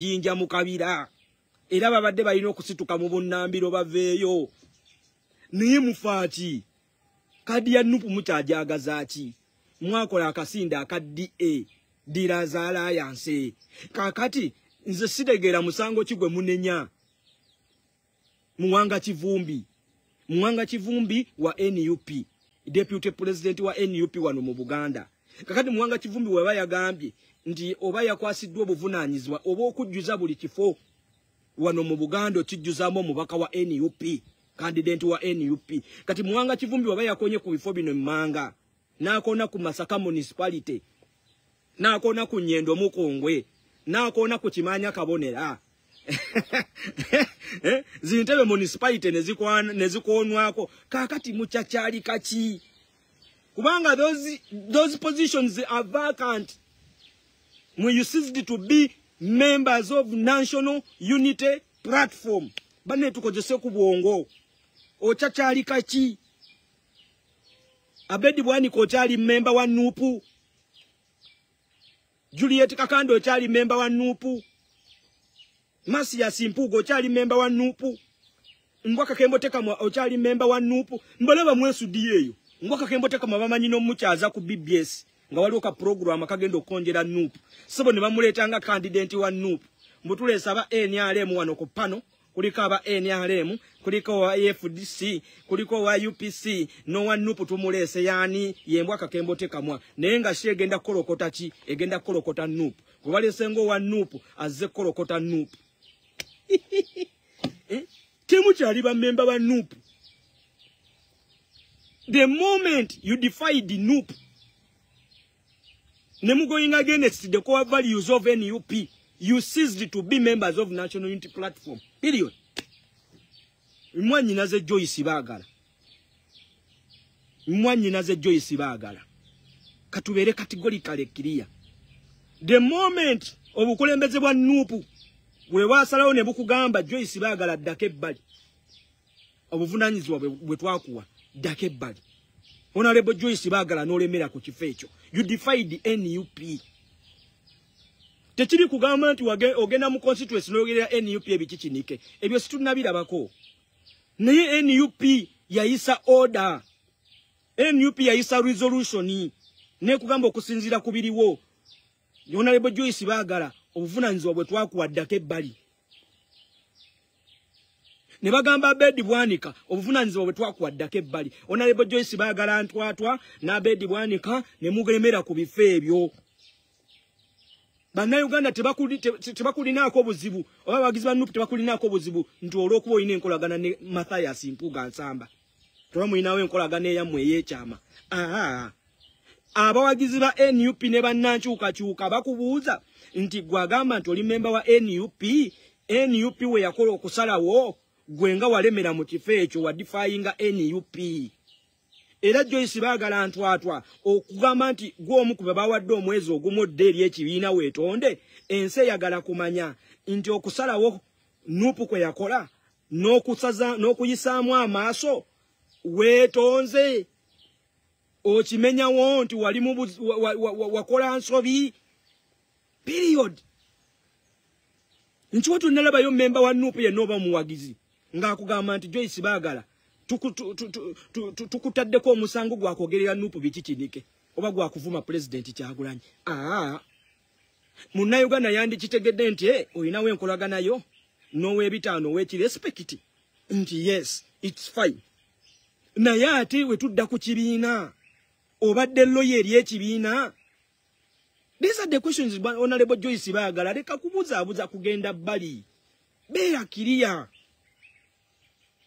jinja mu kabira era babadde balina okusituka mu bunnambiro baveeyo naye mufaati kadi ya Nuupu mukyajagaza ki mwakola akasinda aka DA Diraza Alliance kakati nze sitegera musango kigwe munenya Muwanga Kivumbi wa NUP deputy president wa NUP wano mu Buganda kakati Muwanga Kivumbi weba yagambye nti oba yakwasiddwa obuvunanyizibwa oba okujjuza buli kifo wano mu Buganda okijjuzaamu omubaka wa NUP candidate wa NUP kati Muwanga Kivumbi weba yakonye ku bifo bino Mmanga nakona ku Masaka municipality nakona ku Nyendo Mukongwe nakona ku Kimanya Kabonera Zintebe municipality nezikonwako kakati muchachali kachi kubanga those positions are vacant when you ceased to be members of National Unity Platform bane tukozese ku bwongo ochachali kachi Abedi Bwaniko ochali member wa Nuupu Juliet Kakando ochali member wa Nuupu Masia Simpugo ochali member wa Nuupu Mbwaka Kemboteka ochali member wa Nuupu mbaleba mwesu diyeyo Mbwaka Kemboteka bamanyi n'omukyaza ku BBS nga waliwo ka program akagenda okonjera Nuupu sebo ne bamuleetanga candidate wa Nuupu mbutulesa ba NRM wano ku pano kuliko aba NRM kuliko wa FDC kuliko wa UPC no wa Nuupu tumulese yani yembwaka Kemboteka mwa naye nga shegenda kolokota ki egenda kolokota Nuupu kubalesengo wa Nuupu azze kolokota Nuupu Timu chaliba member wa Nuupu. The moment you defy the Nuupu, nemu going against the core values of NUP, you ceased to be members of National Unity Platform. Period. Mwanyi naze Joyce bagala. Mwanyi naze Joyce bagala. Katubere categorically clear. The moment obukulembeze bwa Nuupu we wasalawo ne bukugamba Joyce bagala ddake ebbali obuvunanyizibwa bwe twakuwa ddake ebbali Honorable Joyce bagala n'olemera ku kifo ekyo you defied the NUP tekiri kugamba nti ogenda mu constituency n'ogerera NUP ebikikinike ebyo situnabirabako naye NUP yayisa order NUP yayisa resolution ne kugamba okusinzira ku biriwo Honorable Joyce bagala obuvunanyizibwa bwe twakuwa ddake ebbali ne bagamba Abedi Bwanika obuvunanyizibwa bwe twakuwa ddake ebbali Honorable Joyce bagala ntwatwa na Abedi Bwanika ne mugemera ku bifo ebyo Bannayuganda tebakulinaako obuzibu oba abagizi ba Nuupu tebakulinaako obuzibu nti olw'okuba olina enkolagana ne Mathias Mpuga Nsamba toba mulinawo enkolagana eyammwe ey'ekyama abawagizi ba NUP ne bannankyukakyuka bakubuuza nti gwagamba nti oli member wa NUP we yakola okusalawo gwe nga walemera mu kifo ekyo wa defyinga NUP era Joyce bagala ntwatwa okugamba nti gw'omu ku bawadde omwezi ogumodde eri ekibiina weetonde ensi eyagala kumanya nti okusalawo Nuupu kwe yakola n'okuyisaamu amaaso weetonze okimenyawo nti wali wakola nsobi period nchiwatu nalabayo member wa Nuupu ye noba muwagizi nga akugamba nti Joyce bagala tukutaddeko omusango gwakogerera Nuupu bikikinike oba gwakuvuma president Kyagulanyi Munnayuganda yandikitegedde nti olinawo enkolaganayo n'ow'ebitaano w'ekirespect nti yes it's fine naye ate we tudda ku kibiina obadde lawyer eri ekibiina These are the questions Honorable Joyce bagala leka kubuzaabuza kugenda bbali beera kiriya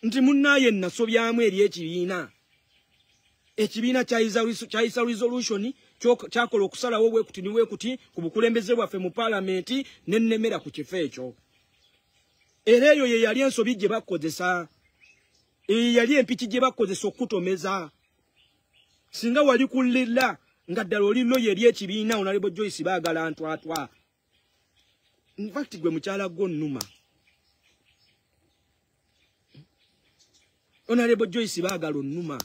nti munnaye nasobyamu eri ekibiina kyayisa resolution kyakola okusalawo wekuti ku bukulembeze bwaffe mu parliament nennemera ku kifo ekyo era eyo ye yali ensobi gye bakozesa yali empiki gye bakozesa okutomeza singa wali kulira nga ddala oli lawyer eri ekibiina Honorable Joyce bagala ntwatwa in fact gwe mukyala gwo nnuma Honorable Joyce bagala onnuma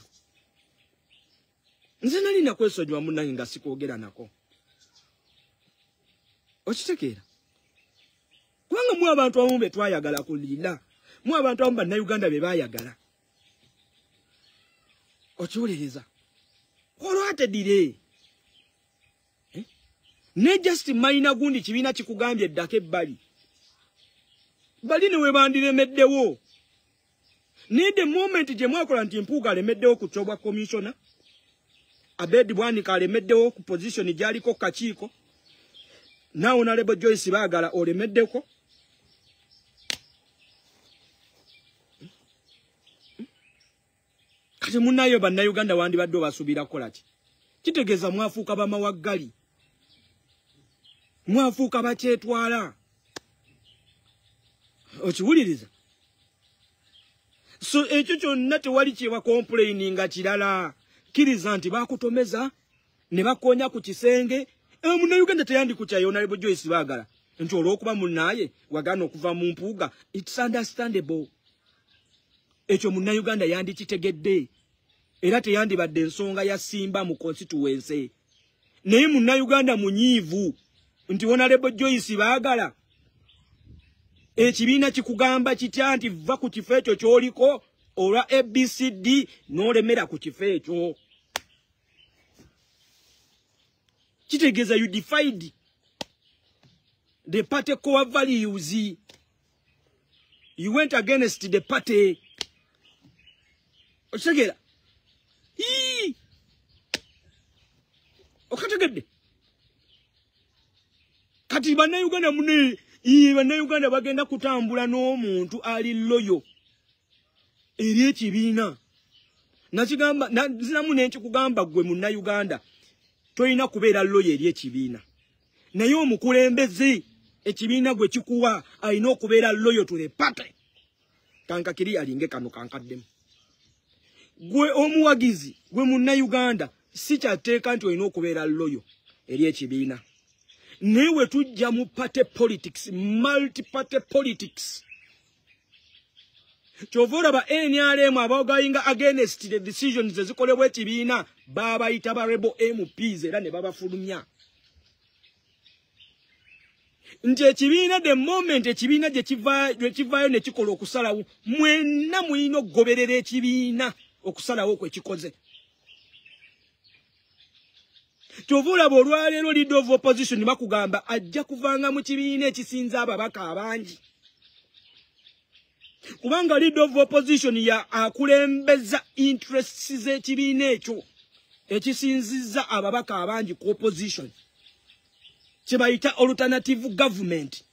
nze nali nakwesonyiwa munnange nga sikoogera nako okitegeera mu abantu abamu be twayagala kulira. Mu abantu abamu bannayuganda be baayagala. Okiwuliriza. Olwatedire. Ne just maina gundi kibiina kikugambye eddako ebbali. Bali ne we bandiremeddewo. Ne the moment gye mwakola nti Mpuuga alemeddewo ku kyobwa commissioner. Abedi Bwanika alemeddewo ku position gyaliko kakiiko. Now Honorable Joyce Baagala olemeddeko. Kati munayo bannayuganda wandibadde basuubira kola ki? Kitegeeza mwafuuka bamawaggali. Mwafuuka bakyetwala. Okiwuliriza? So ekyo kyonna tewali kyewa complaininga kirala. Kiriza nti bakutomeza ne bakonya ku kisenge. Munnayuganda teyandi kukya Honorable Joyce Baagala. Nti olw'okuba munnaye wagana okuva mu Mpuuga. It's understandable. Ekyo munnayuganda yandi kitegedde. Era teyandibadde ensonga ya Simba mu constituency. Naye munnayuganda munyiivu. Nti Honorable Joyce Baagala. Ekibiina kikugamba kitya nti va ku kifo ekyo ky'oliko olwa ABCD n'olemera ku kifo ekyo. Kitegeeza you defied the party core values. You went against the party. Okitegera? Okategedde? Kati bannayuganda mune bannayuganda bagenda kutambula n'omuntu ali loyo eri ekibiina. Nakigamba zinamu n'ekikugamba gwe munnayuganda toyina kubeera loyo eri ekibiina. Naye omukulembeze ekibiina gwe kikuwa alina okubeera loyo to the party. Kankakiri alinge kano kankaddemu. Gwe omuwagizi gwe munnayuganda si kyateeka nti olina okubeera loyo eri ekibiina. Newe tujja mu party politics, multi-party politics. Kyova ba NRM abagayinga against the decisions ezikolebwa ekibiina babayita ba rebel MPs era ne babafulumya. Nti ekibiina the moment ekibiina gye kivaayo ne kikola okusalawo mwenna muyina okugoberera ekibiina okusalawo kwe kikoze. Kyova olwaleero leader of opposition bakugamba ajja kuvanga mu kibiina ekisinza ababaka abangi. Kubanga leader of opposition ya akulembeza interests z'ekibiina ekyo ekisinziza ababaka abangi ku opposition. Kibayita alternative government.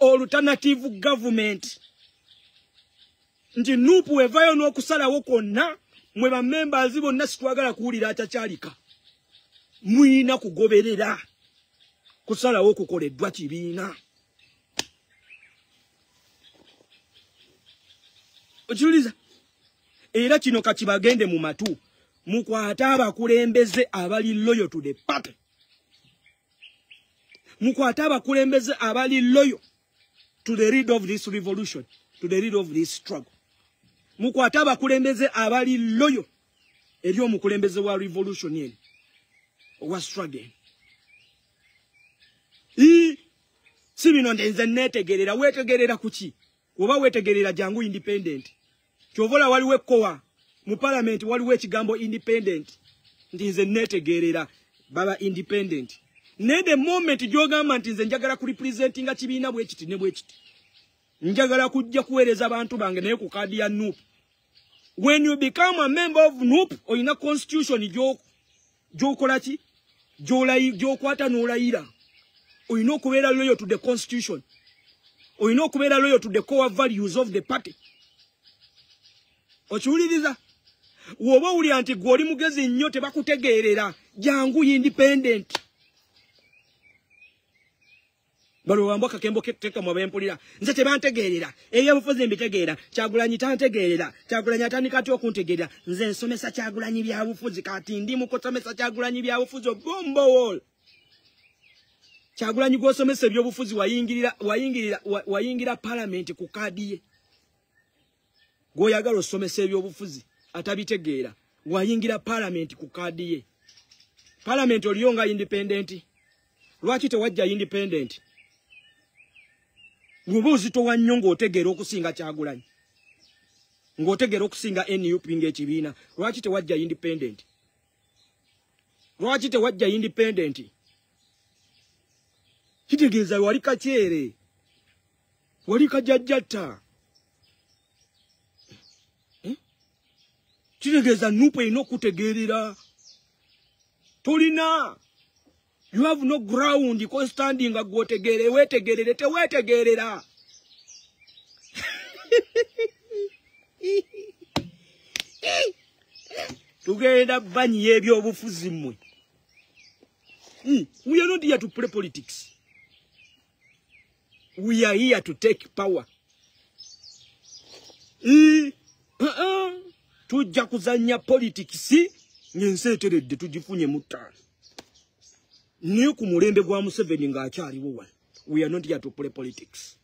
Alternative government. Nti nupu wevayo n'okusalawo kwonna mwe ba members bonna sitwagala kuwulira atakyalika. Muyina kugoberera kusalawo kukoleddwa kibiina. Okiwuliriza? Era kino kakibagende mu matu. Mukwate abakulembeze abali loyal to the party. Mukwate abakulembeze abali loyal to the leader of this revolution, to the leader of this struggle. Mukwate abakulembeze abali loyal eri omukulembeze wa revolution yen. Wa struggle. Si bino ndenze netegerera wetegerera kuki? Oba wetegerera jangu independent. Kyovola waliwo ekkowa mu parliament waliwo ekigambo independent. Nze netegerera baba independent. Ne the moment gyogamba nti nze njagala ku representinga kibiina bwe kiti ne bwe kiti. Njagala kujja kuweereza abantu bange naye ku kadi ya NUP. When you become a member of NUP oyina constitution gyokola ki? Gyokwata n'olayira. Oyina okubeera loyal to the constitution. Oyina okubeera loyal to the core values of the party. Okiwuliriza? Woba uli anti gwoli mugezi nnyo tebakutegeerera jangu independent. Balo wamboka kembo teka mwabempulira nze tebantegeerera ebyobufuzi mbitegeera Kyagulanyi tantegeerera Kyagulanyi atandika atya okuntegeerera nze nsomesa Kyagulanyi byabufuzi kati ndi mu kusomesa Kyagulanyi byabufuzi bombo wall. Kyagulanyi gw'osomesa ebyobufuzi wayingira parliament ku kadi ye. Gwoyagala osomesa ebyobufuzi atabitegeera wayingira parliament ku kadi ye. Parliament oliyonga independent. Lwaki tewajja independent? Ngoba uzito wa nnyo ng'otegeera okusinga Kyagulanyi. Ng'otegeera okusinga NUP ng'ekibiina. Lwaki tewajja independent? Lwaki tewajja independent? Kitegeeza wali kakyere. Wali kajjajjatta. Kitegeeza NUP erina okutegeerera. Tolina. You have no ground ko standing agotegeere wetegeerere tewetegeerera. Tugenda banyi y'ebyobufuzi mmwe. We are not here to play politics. We are here to take power. Tujja kuzanya politics nyense eteredde tugifunye mutano. Niyo ku mulembe gwa Museveni ng'akyaliwo wano. We are not here to play politics.